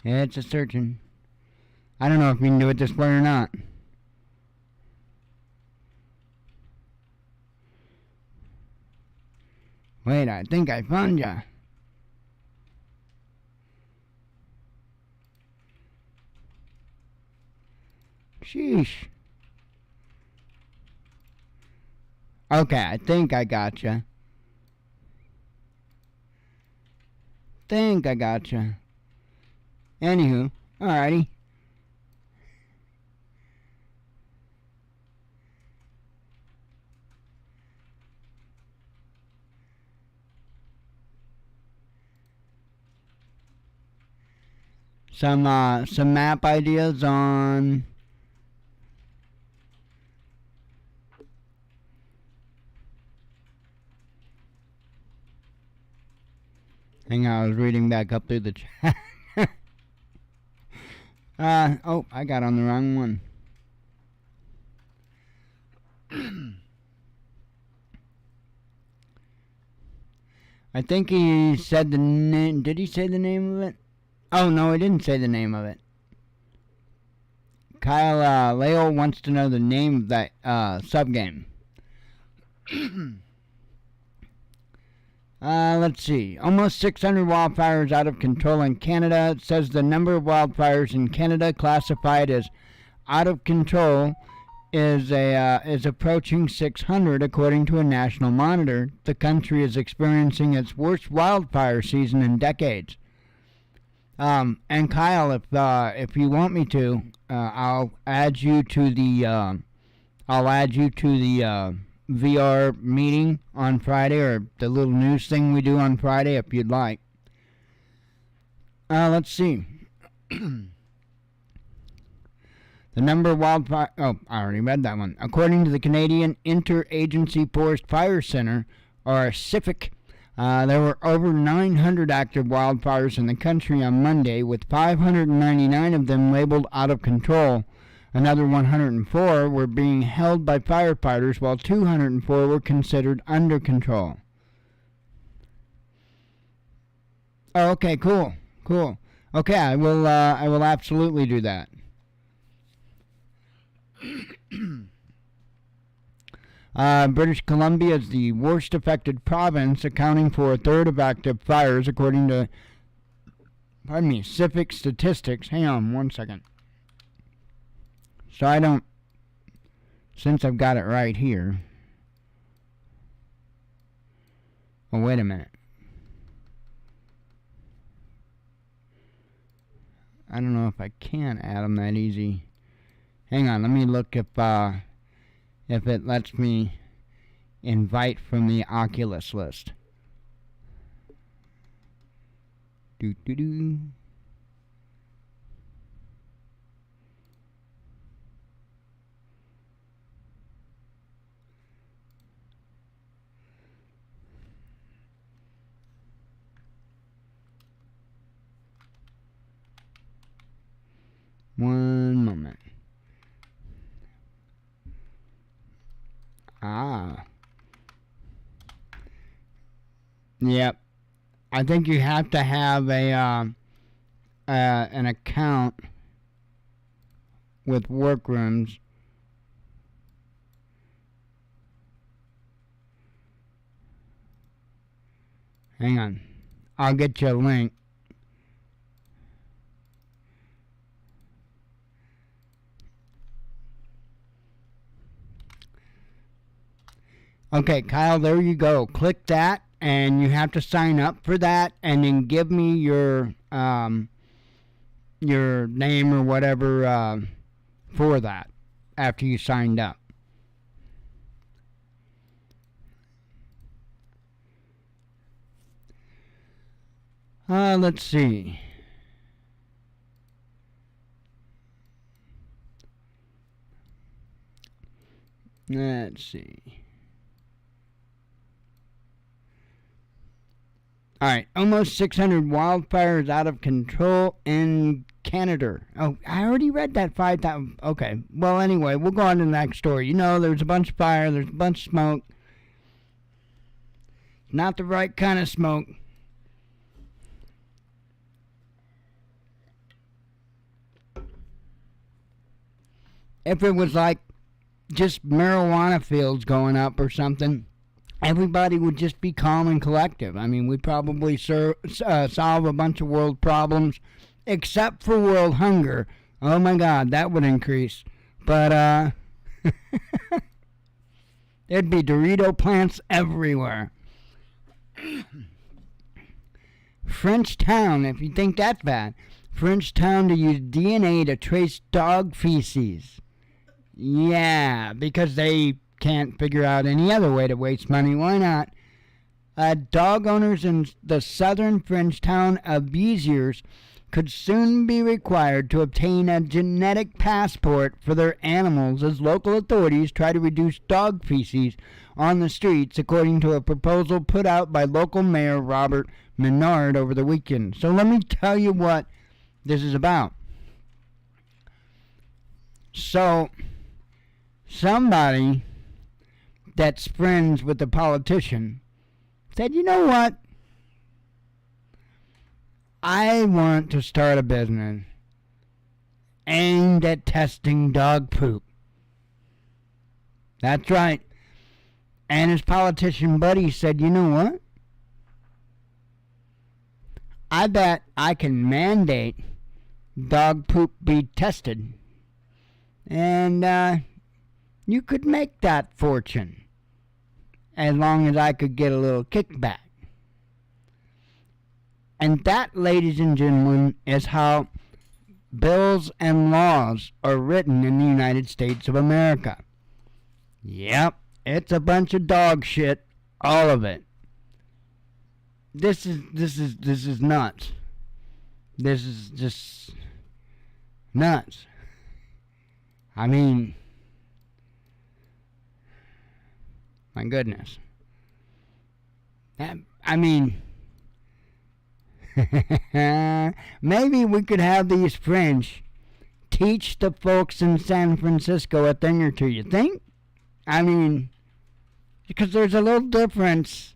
Yeah, it's a searching. I don't know if we can do it this way or not. Wait, I think I found ya. Sheesh. Okay, I think I gotcha. Anywho, alrighty. Some map ideas on hang on, I was reading back up through the chat. Oh, I got on the wrong one. I think he said the name. Did he say the name of it? Oh, no, he didn't say the name of it. Kyle Leo wants to know the name of that subgame. Let's see. Almost 600 wildfires out of control in Canada. It says the number of wildfires in Canada classified as out of control is approaching 600, according to a national monitor. The country is experiencing its worst wildfire season in decades. And Kyle, if you want me to, I'll add you to the VR meeting on Friday, or the little news thing we do on Friday, if you'd like. Let's see. The number of wildfire... Oh, I already read that one. According to the Canadian Interagency Forest Fire Center, or CIFIC, there were over 900 active wildfires in the country on Monday, with 599 of them labeled out of control. Another 104 were being held by firefighters, while 204 were considered under control. Oh, okay, cool. Okay, I will absolutely do that. British Columbia is the worst affected province, accounting for a third of active fires, according to, CIFIC statistics. Hang on one second. So since I've got it right here. Oh, wait a minute. I don't know if I can add them that easy. Hang on, let me look if it lets me invite from the Oculus list. One moment. Yep. I think you have to have an account with Workrooms. Hang on. I'll get you a link. Okay, Kyle, there you go. Click that, and you have to sign up for that, and then give me your name or whatever for that after you signed up. Let's see. Let's see. All right, almost 600 wildfires out of control in Canada. Oh, I already read that 5,000. Okay, well, anyway, we'll go on to the next story. You know, there's a bunch of fire, there's a bunch of smoke. Not the right kind of smoke. If it was like just marijuana fields going up or something, everybody would just be calm and collective. I mean, we'd probably solve a bunch of world problems, except for world hunger. Oh my God, that would increase. But there'd be Dorito plants everywhere. Frenchtown, if you think that's bad. Frenchtown to use DNA to trace dog feces. Yeah, because they can't figure out any other way to waste money. Why not? Dog owners in the southern French town of Béziers could soon be required to obtain a genetic passport for their animals as local authorities try to reduce dog feces on the streets, according to a proposal put out by local mayor Robert Menard over the weekend. So let me tell you what this is about. So somebody that's friends with the politician said, you know what? I want to start a business, aimed at testing dog poop. That's right. And his politician buddy said, you know what? I bet I can mandate dog poop be tested. And you could make that fortune as long as I could get a little kickback. And that, ladies and gentlemen, is how bills and laws are written in the United States of America. Yep, it's a bunch of dog shit, all of it. This is nuts. This is just nuts. I mean, my goodness. I mean, maybe we could have these French teach the folks in San Francisco a thing or two, you think? I mean, because there's a little difference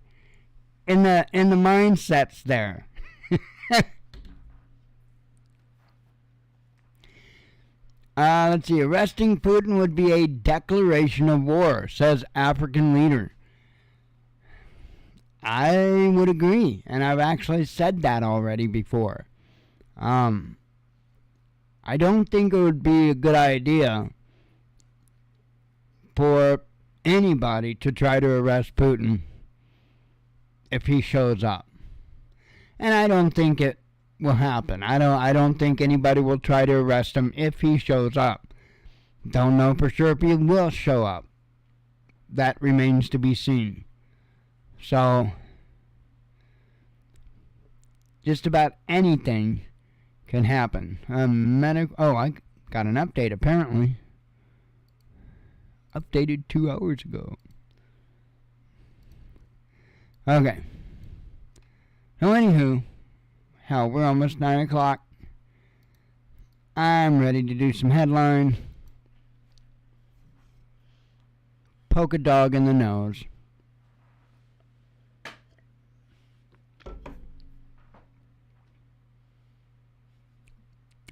in the mindsets there. Let's see. Arresting Putin would be a declaration of war, says African leader. I would agree, and I've actually said that already before. I don't think it would be a good idea for anybody to try to arrest Putin if he shows up. And I don't think it will happen. I don't think anybody will try to arrest him if he shows up. Don't know for sure if he will show up. That remains to be seen. So, just about anything can happen. I got an update apparently. Updated 2 hours ago. Okay. So anywho, hell, we're almost 9 o'clock. I'm ready to do some headline. Poke a dog in the nose.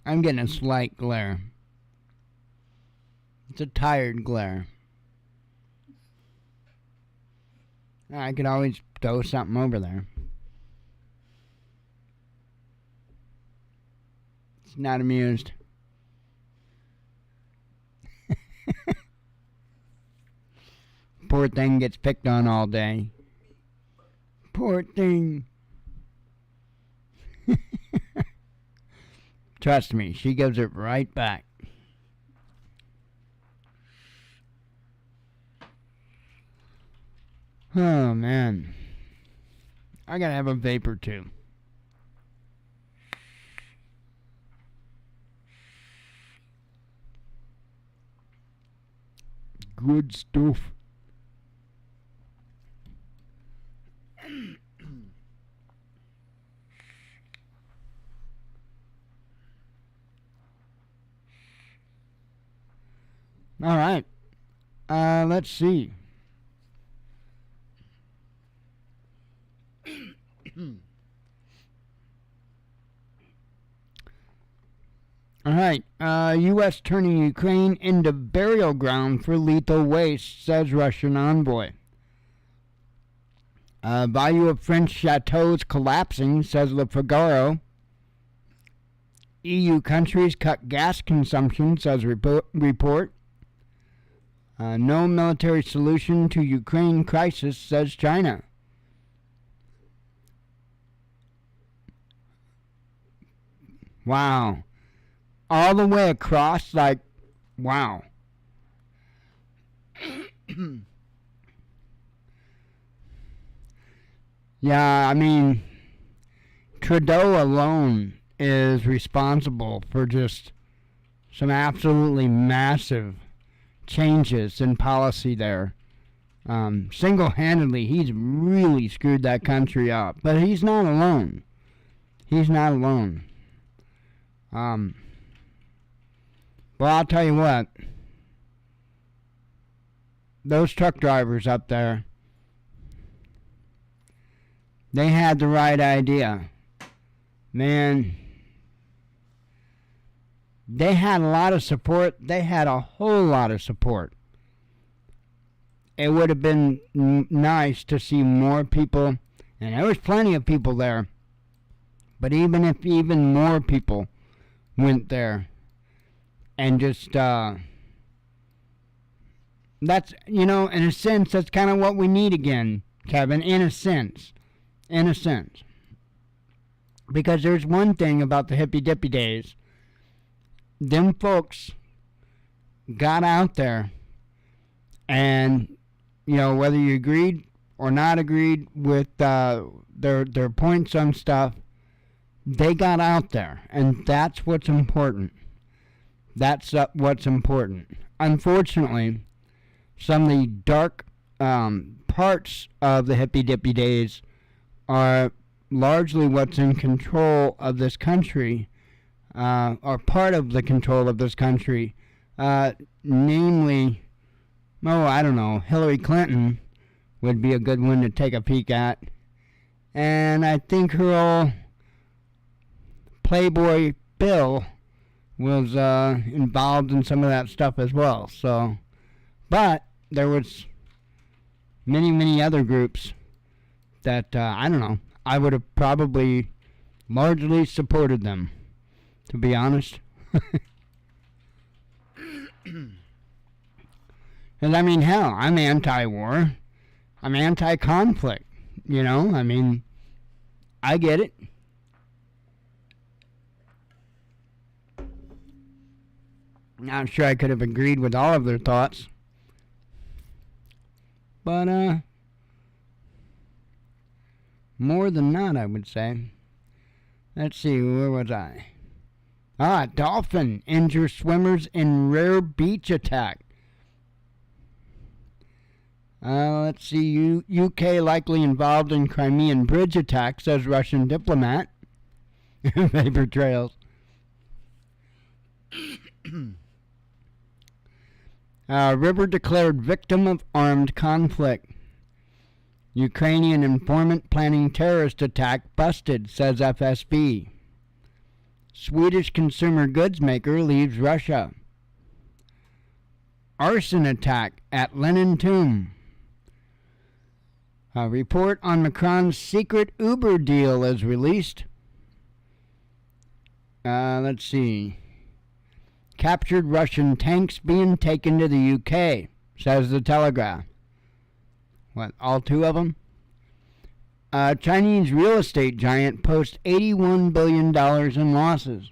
I'm getting a slight glare. It's a tired glare. I could always throw something over there. It's not amused. Poor thing gets picked on all day. Poor thing. Trust me, she gives it right back. Oh, man. I gotta have a vape or two. Good stuff. All right. Let's see. All right. U.S. turning Ukraine into burial ground for lethal waste, says Russian envoy. Value of French chateaus collapsing, says Le Figaro. EU countries cut gas consumption, says report. No military solution to Ukraine crisis, says China. Wow. All the way across, like, wow. Yeah, I mean, Trudeau alone is responsible for just some absolutely massive changes in policy there. Single-handedly, he's really screwed that country up. But he's not alone. He's not alone. Well, I'll tell you what. Those truck drivers up there, they had the right idea. Man, They had a lot of support. They had a whole lot of support. It would have been nice to see more people, and there was plenty of people there. But even if even more people went there and just, that's, in a sense, that's kind of what we need again, Kevin, in a sense. In a sense. Because there's one thing about the hippy dippy days. Them folks got out there and, whether you agreed or not agreed with their points on stuff, they got out there, and that's what's important. That's what's important. Unfortunately, some of the dark parts of the hippy dippy days are largely what's in control of this country, or part of the control of this country, namely, I don't know, Hillary Clinton would be a good one to take a peek at. And I think her old Playboy Bill was involved in some of that stuff as well. So, but there was many other groups that, I don't know, I would have probably largely supported them, to be honest. And I mean, hell, I'm anti-war. I'm anti-conflict, I get it. Not sure I could have agreed with all of their thoughts. But, more than not, I would say. Let's see, where was I? Dolphin injures swimmers in rare beach attack. Let's see, UK likely involved in Crimean bridge attack, says Russian diplomat. Paper trails. River declared victim of armed conflict. Ukrainian informant planning terrorist attack busted, says FSB. Swedish consumer goods maker leaves Russia. Arson attack at Lenin tomb. A report on Macron's secret Uber deal is released. Let's see. Captured Russian tanks being taken to the UK, says the Telegraph. What, all two of them? Chinese real estate giant posts $81 billion in losses.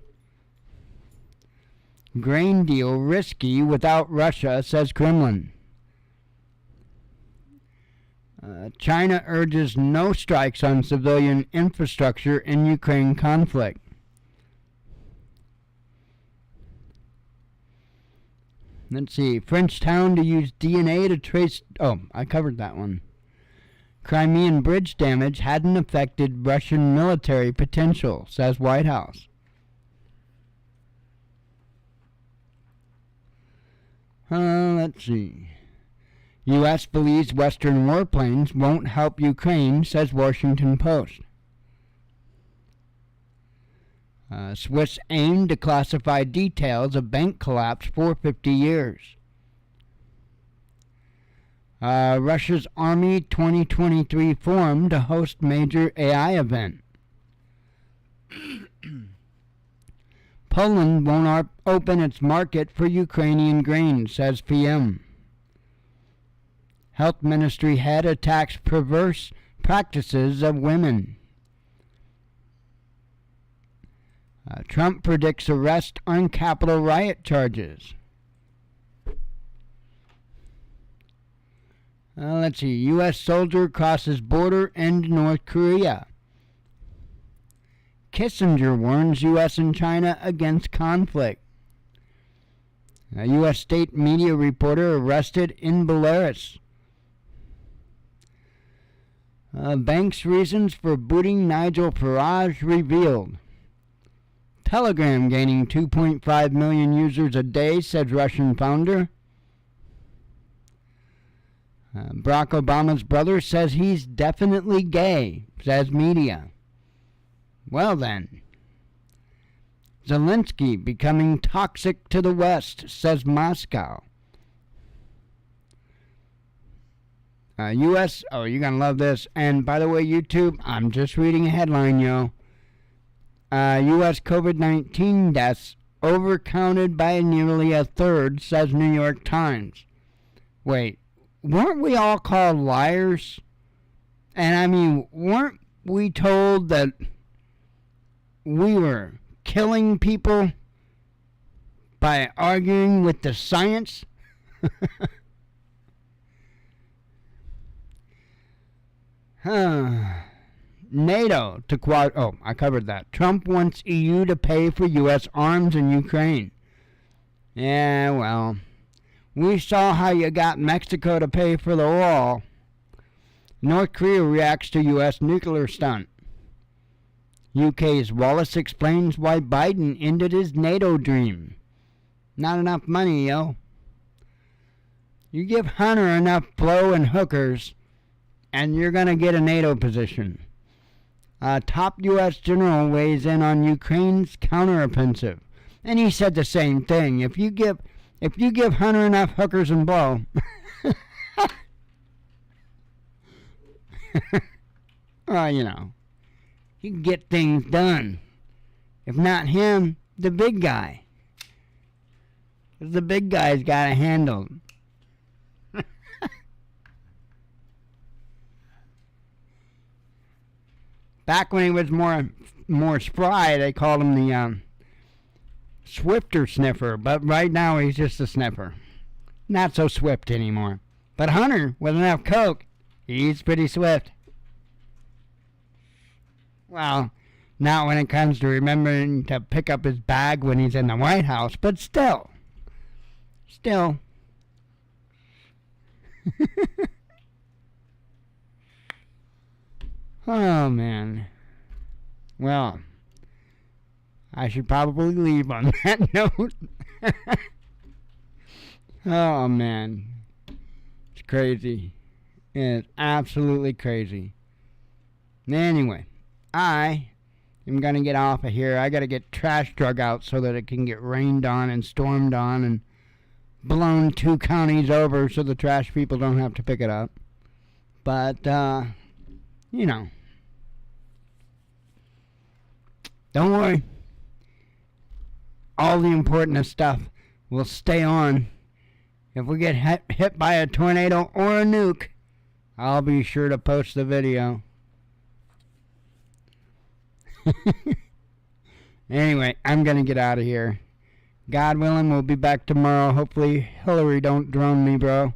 Grain deal risky without Russia, says Kremlin. China urges no strikes on civilian infrastructure in Ukraine conflict. Let's see. French town to use DNA to trace... Oh, I covered that one. Crimean bridge damage hadn't affected Russian military potential, says White House. Let's see. U.S. believes Western warplanes won't help Ukraine, says Washington Post. Swiss aim to classify details of bank collapse for 50 years. Russia's Army 2023 forum to host major AI event. Poland won't open its market for Ukrainian grain, says PM. Health Ministry head attacks perverse practices of women. Trump predicts arrest on Capitol riot charges. Let's see. U.S. soldier crosses border into North Korea. Kissinger warns U.S. and China against conflict. A U.S. state media reporter arrested in Belarus. Bank's reasons for booting Nigel Farage revealed. Telegram gaining 2.5 million users a day, said Russian founder. Barack Obama's brother says he's definitely gay, says media. Well then. Zelensky becoming toxic to the West, says Moscow. U.S. Oh, you're going to love this. And by the way, YouTube, I'm just reading a headline, yo. U.S. COVID-19 deaths overcounted by nearly a third, says New York Times. Wait, weren't we all called liars? And I mean, weren't we told that we were killing people by arguing with the science? NATO to quad. Oh, I covered that. Trump wants EU to pay for U.S. arms in Ukraine. Yeah, well, we saw how you got Mexico to pay for the wall. North Korea reacts to U.S. nuclear stunt. UK's Wallace explains why Biden ended his NATO dream. Not enough money, yo. You give Hunter enough blow and hookers, and you're going to get a NATO position. Top U.S. general weighs in on Ukraine's counteroffensive. And he said the same thing. If you give Hunter enough hookers and blow, well, you know, he can get things done. If not him, the big guy. 'Cause the big guy's got it handled. Back when he was more spry, they called him the swifter sniffer. But right now, he's just a sniffer. Not so swift anymore. But Hunter, with enough coke, he's pretty swift. Well, not when it comes to remembering to pick up his bag when he's in the White House, but still. Oh, man. Well, I should probably leave on that note. Oh, man. It's crazy. It's absolutely crazy. Anyway, I am going to get off of here. I got to get trash drug out so that it can get rained on and stormed on and blown 2 counties over so the trash people don't have to pick it up. But, you know, don't worry. All the important stuff will stay on. If we get hit by a tornado or a nuke, I'll be sure to post the video. Anyway, I'm going to get out of here. God willing, we'll be back tomorrow. Hopefully Hillary don't drone me, bro.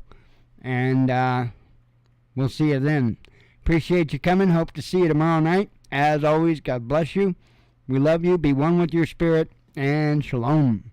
And we'll see you then. Appreciate you coming. Hope to see you tomorrow night. As always, God bless you. We love you. Be one with your spirit. And shalom.